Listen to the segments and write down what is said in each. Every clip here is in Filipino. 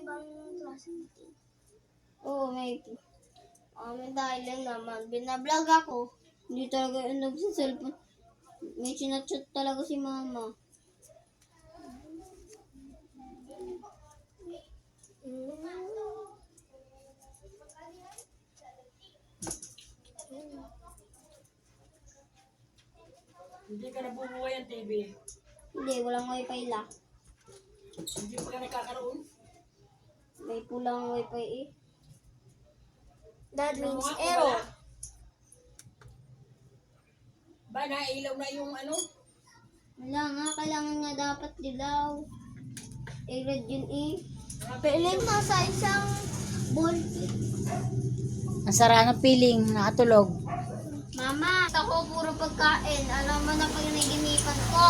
ibang klase natin. Oo, may dahil lang naman. Binablog ako. Hindi talaga nagsiselfon. May sinachat talaga si mama. Hindi ka nabubuhay ang TV. Hindi, walang wifi la. Hindi pa ka nakakaroon. May pulang wifi eh. That Ano means nga, error. wala. Ba, nailaw na yung ano? Wala nga, kailangan nga dapat dilaw. Eh, red yun eh. Piling mo sa isang ball. Ang sara ng piling, nakatulog. Mama, ako puro pagkain. Alam mo na pag naginipan ko.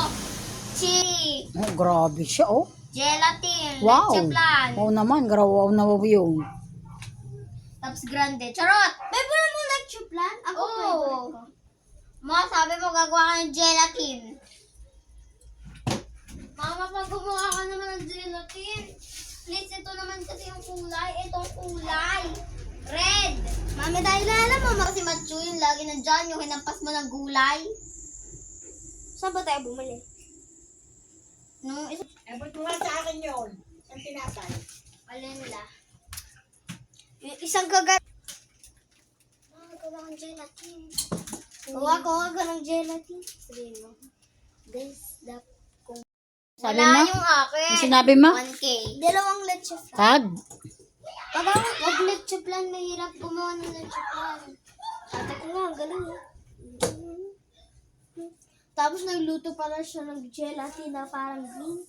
Chili, Oh, grabe siya, oh. gelatin, Wow. leche plan, Oo naman, grawaw na yun. tapos grande. Charot! May pala mo lecture plan? Ako Oo. favorite ko. Ma, sabi mo gagawa ka ng gelatin. Mama, pag gumawa ka naman ng gelatin, please, ito naman kasi yung kulay. Itong kulay. Red. Mami, dahil alam mo, Kasi Matthew, yung lagi nandyan, yung hinampas mo ng gulay. saan ba tayo bumili? Nung isa, Eh, ba't mo nga sa akin yun? Ang tinatay. alin nila. Yung isang kagat. Gawa ng gelatin. Gawa ka ng gelatin. Sabihin mo, guys, Sabi Wala mo? yung akin. Yung sinabi mo? 1K. dalawang lecture plan. Tag. Pag wag lecture plan, mahirap gumawa ng lecture plan. Ate ko nga, ang galing eh. Tapos nagluto pala siya ng gelatin na parang green.